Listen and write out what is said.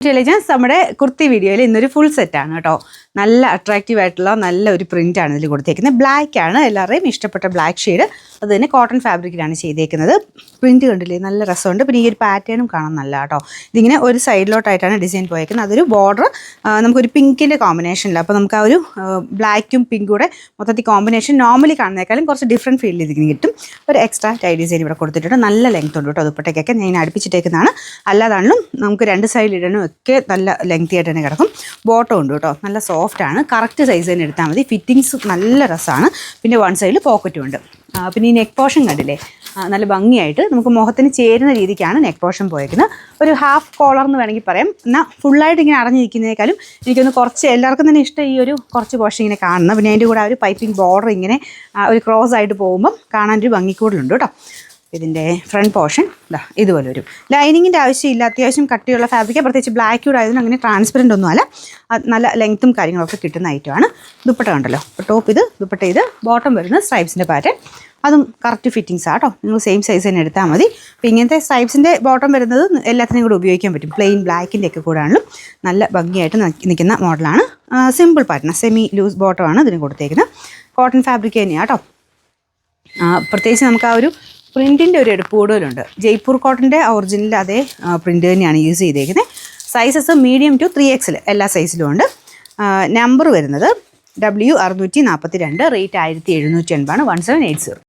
Intelligence നമ്മുടെ കുർത്തി വീഡിയോയിൽ ഇന്നൊരു ഫുൾ സെറ്റാണ് കേട്ടോ. നല്ല അട്രാക്റ്റീവ് ആയിട്ടുള്ള നല്ല ഒരു പ്രിൻ്റാണ് ഇതിൽ കൊടുത്തേക്കുന്നത്. ബ്ലാക്ക് ആണ് എല്ലാവരുടെയും ഇഷ്ടപ്പെട്ട ബ്ലാക്ക് ഷെയ്ഡ്. അത് തന്നെ കോട്ടൺ ഫാബ്രിക്കിലാണ് ചെയ്തേക്കുന്നത്. പ്രിൻറ്റ് കണ്ടില്ലേ, നല്ല രസമുണ്ട്. പിന്നെ ഈ ഒരു പാറ്റേണും കാണാൻ നല്ല കേട്ടോ. ഇതിങ്ങനെ ഒരു സൈഡിലോട്ടായിട്ടാണ് ഡിസൈൻ പോയേക്കുന്നത്. അതൊരു ബോർഡർ നമുക്കൊരു പിങ്കിൻ്റെ കോമ്പിനേഷനിൽ, അപ്പോൾ നമുക്ക് ആ ഒരു ബ്ലാക്കും പിങ്കും കൂടെ മൊത്തത്തിൽ കോമ്പിനേഷൻ നോർമലി കാണുന്നേക്കാളും കുറച്ച് ഡിഫറെൻറ്റ് ഫീൽഡിൽ ഇതിന് കിട്ടും. ഒരു എക്സ്ട്രാ ടൈ ഡിസൈൻ ഇവിടെ കൊടുത്തിട്ടുണ്ട്. നല്ല ലെങ്ത് ഉണ്ട് കേട്ടോ. ദുപ്പട്ടയ്ക്കൊക്കെ ഞാൻ അടുപ്പിച്ചിട്ടേക്കുന്നതാണ്. അല്ലാതാണെങ്കിലും നമുക്ക് രണ്ട് സൈഡിൽ ഇടണം ഒക്കെ നല്ല ലെങ്തി ആയിട്ട് തന്നെ കിടക്കും. ബോട്ടം ഉണ്ട് കേട്ടോ, നല്ല സോഫ്റ്റ് ആണ്. കറക്റ്റ് സൈസ് തന്നെ എടുത്താൽ മതി. ഫിറ്റിങ്സ് നല്ല രസമാണ്. പിന്നെ വൺ സൈഡിൽ പോക്കറ്റും ഉണ്ട്. പിന്നെ ഈ നെക്ക് പോർഷൻ കണ്ടില്ലേ, നല്ല ഭംഗിയായിട്ട് നമുക്ക് മുഖത്തിന് ചേരുന്ന രീതിക്കാണ് നെക്ക് പോർഷൻ പോയേക്കുന്നത്. ഒരു ഹാഫ് കോളർ എന്ന് വേണമെങ്കിൽ പറയാം. എന്നാൽ ഫുള്ളായിട്ട് ഇങ്ങനെ അടഞ്ഞിരിക്കുന്നതിനേക്കാളും എനിക്കൊന്ന് കുറച്ച് എല്ലാവർക്കും തന്നെ ഇഷ്ടം ഈ ഒരു കുറച്ച് പോർഷൻ ഇങ്ങനെ കാണുന്നത്. പിന്നെ അതിൻ്റെ കൂടെ ആ ഒരു പൈപ്പിംഗ് ബോർഡർ ഇങ്ങനെ ഒരു ക്രോസ് ആയിട്ട് പോകുമ്പം കാണാനൊരു ഭംഗിക്കൂടുതലുണ്ട് കേട്ടോ. ഇതിൻ്റെ ഫ്രണ്ട് പോർഷൻ ഇതുപോലെ വരും. ലൈനിങ്ങിൻ്റെ ആവശ്യമില്ല. അത്യാവശ്യം കട്ടിയുള്ള ഫാബ്രിക്, പ്രത്യേകിച്ച് ബ്ലാക്ക് കൂടെ ആയതുകൊണ്ട് അങ്ങനെ ട്രാൻസ്പെറൻ്റ് ഒന്നുമല്ല. നല്ല ലെങ്ത്തും കാര്യങ്ങളൊക്കെ കിട്ടുന്ന ഐറ്റമാണ്. ദുപ്പട്ട കണ്ടല്ലോ, ടോപ്പ് ഇത്, ദുപ്പട്ട ഇത്, ബോട്ടം വരുന്നത് സ്ട്രൈപ്സിൻ്റെ പാറ്റേൺ. അതും കറക്റ്റ് ഫിറ്റിങ്സ് ആട്ടോ. നിങ്ങൾ സെയിം സൈസ് തന്നെ എടുത്താൽ മതി. അപ്പോൾ ഇങ്ങനത്തെ സ്ട്രൈപ്സിൻ്റെ ബോട്ടം വരുന്നത് എല്ലാത്തിനും കൂടെ ഉപയോഗിക്കാൻ പറ്റും. പ്ലെയിൻ ബ്ലാക്കിൻ്റെ ഒക്കെ കൂടെ ആണെങ്കിലും നല്ല ഭംഗിയായിട്ട് നിൽക്കുന്ന മോഡലാണ്. സിമ്പിൾ പാറ്റേൺ, സെമി ലൂസ് ബോട്ടമാണ് ഇതിന് കൊടുത്തേക്കുന്നത്. കോട്ടൺ ഫാബ്രിക് തന്നെയാണ് കേട്ടോ. പ്രത്യേകിച്ച് നമുക്ക് ആ ഒരു പ്രിൻറ്റിൻ്റെ ഒരു എടുപ്പ് കൂടുതലുണ്ട്. ജയ്പൂർ കോട്ടൻ്റെ ഒറിജിനൽ അതേ പ്രിൻ്റ് തന്നെയാണ് യൂസ് ചെയ്തേക്കുന്നത്. സൈസസ് മീഡിയം ടു 3XL എല്ലാ സൈസിലും ഉണ്ട്. നമ്പർ വരുന്നത് W642, റേറ്റ് 1780 1780.